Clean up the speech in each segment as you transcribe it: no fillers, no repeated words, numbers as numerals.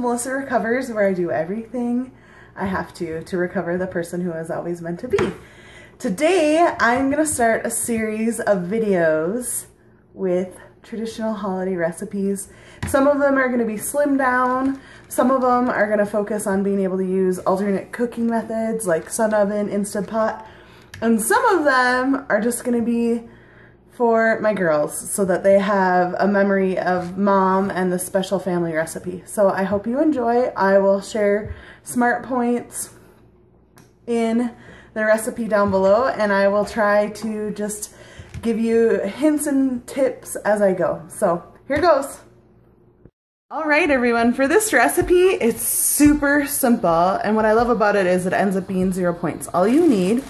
Melissa Recovers, where I do everything I have to recover the person who I was always meant to be. Today, I'm gonna start a series of videos with traditional holiday recipes. Some of them are gonna be slimmed down. Some of them are gonna focus on being able to use alternate cooking methods like sun oven, Instant Pot. And some of them are just gonna be for my girls so that they have a memory of mom and the special family recipe. So I hope you enjoy. I will share smart points in the recipe down below, and I will try to just give you hints and tips as I go. So here goes. All right, everyone, for this recipe, it's super simple, and what I love about it is it ends up being 0 points. All you need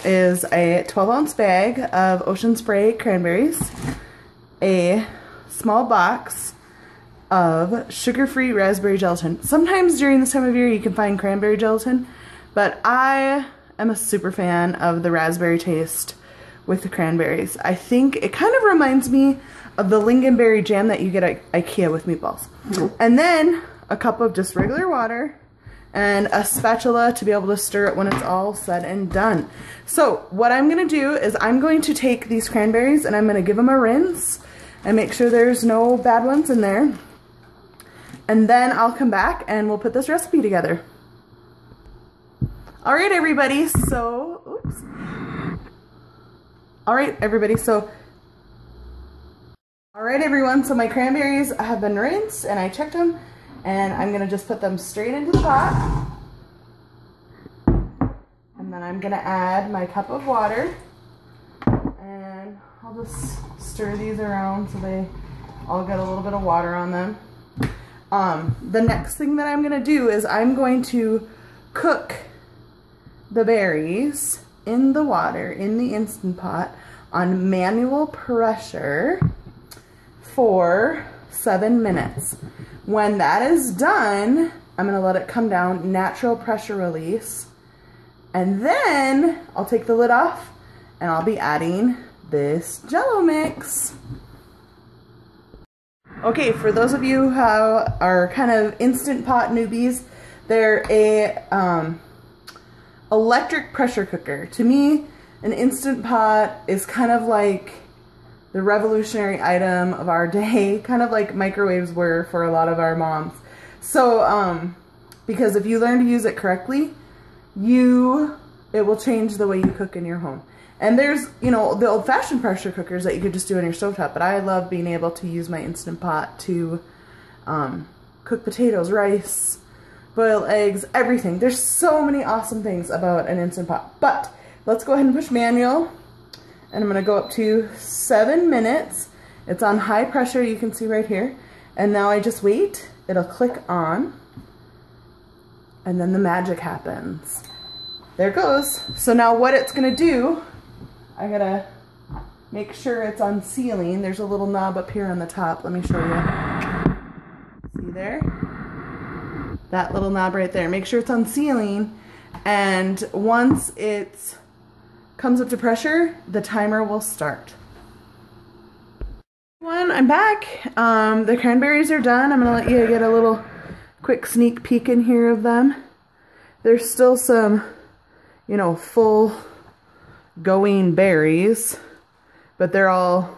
is a 12-ounce bag of Ocean Spray cranberries, a small box of sugar-free raspberry gelatin. Sometimes during this time of year you can find cranberry gelatin, but I am a super fan of the raspberry taste with the cranberries. I think it kind of reminds me of the lingonberry jam that you get at IKEA with meatballs. And then a cup of just regular water and a spatula to be able to stir it when it's all said and done. So what I'm gonna do is I'm going to take these cranberries and I'm gonna give them a rinse and make sure there's no bad ones in there. And then I'll come back and we'll put this recipe together. All right, everybody, so, oops. All right, everybody, so, all right, everyone, so my cranberries have been rinsed and I checked them, and I'm gonna just put them straight into the pot. And then I'm gonna add my cup of water, and I'll just stir these around so they all get a little bit of water on them. The next thing that I'm gonna do is I'm going to cook the berries in the water in the Instant Pot on manual pressure for 7 minutes. When that is done, I'm gonna let it come down, natural pressure release, and then I'll take the lid off and I'll be adding this Jell-o mix. Okay, for those of you who are kind of Instant Pot newbies, they're a electric pressure cooker. To me, an Instant Pot is kind of like the revolutionary item of our day, kind of like microwaves were for a lot of our moms. So, because if you learn to use it correctly, it will change the way you cook in your home. And there's, you know, the old-fashioned pressure cookers that you could just do on your stovetop, but I love being able to use my Instant Pot to cook potatoes, rice, boil eggs, everything. There's so many awesome things about an Instant Pot. But let's go ahead and push manual, and I'm gonna go up to 7 minutes. It's on high pressure, you can see right here. And now I just wait, it'll click on, and then the magic happens. There it goes. So now what it's gonna do, I gotta make sure it's on sealing. There's a little knob up here on the top. Let me show you. See there? That little knob right there. Make sure it's on sealing, and once it comes up to pressure, the timer will start. I'm back. The cranberries are done. I'm gonna let you get a little quick sneak peek in here of them. There's still some, you know, full going berries, but they're all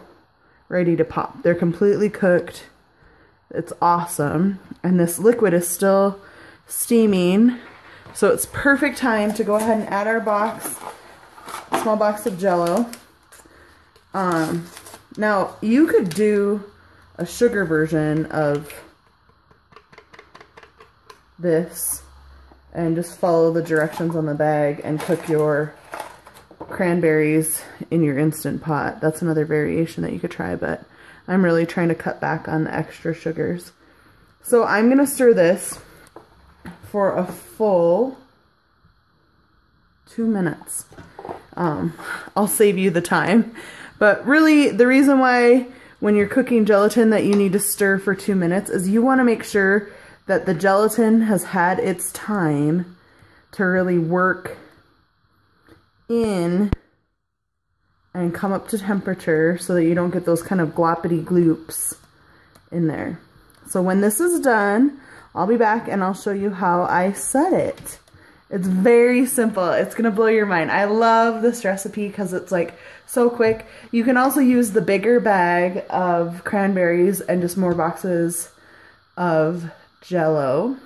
ready to pop. They're completely cooked. It's awesome. And this liquid is still steaming, so it's perfect time to go ahead and add our small box of Jell-o. Now you could do a sugar version of this and just follow the directions on the bag and cook your cranberries in your Instant Pot. That's another variation that you could try, but I'm really trying to cut back on the extra sugars. So I'm gonna stir this for a full 2 minutes. I'll save you the time, but really the reason why when you're cooking gelatin that you need to stir for 2 minutes is you want to make sure that the gelatin has had its time to really work in and come up to temperature so that you don't get those kind of gloppity gloops in there. So when this is done, I'll be back and I'll show you how I set it. It's very simple. It's gonna blow your mind. I love this recipe because it's like so quick. You can also use the bigger bag of cranberries and just more boxes of Jell-o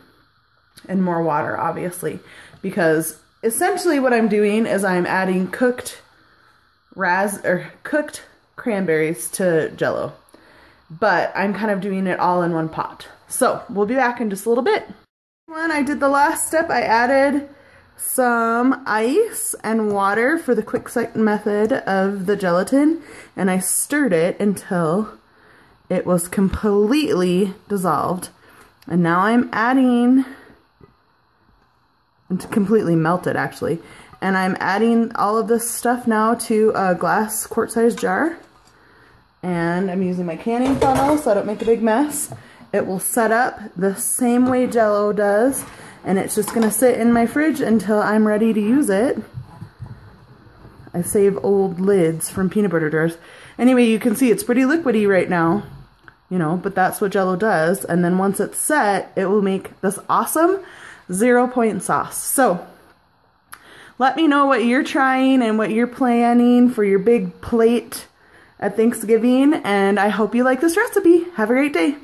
and more water, obviously, because essentially what I'm doing is I'm adding cooked cranberries to Jell-o, but I'm kind of doing it all in one pot. So we'll be back in just a little bit. When I did the last step, I added some ice and water for the quick set method of the gelatin, and I stirred it until it was completely dissolved. And now I'm adding, and completely melted actually, and I'm adding all of this stuff now to a glass quart-sized jar, and I'm using my canning funnel so I don't make a big mess. It will set up the same way Jell-o does, and it's just gonna sit in my fridge until I'm ready to use it. I save old lids from peanut butter jars. Anyway, you can see it's pretty liquidy right now, you know, but that's what Jell-o does. And then once it's set, it will make this awesome 0-point sauce. So let me know what you're trying and what you're planning for your big plate at Thanksgiving, and I hope you like this recipe. Have a great day.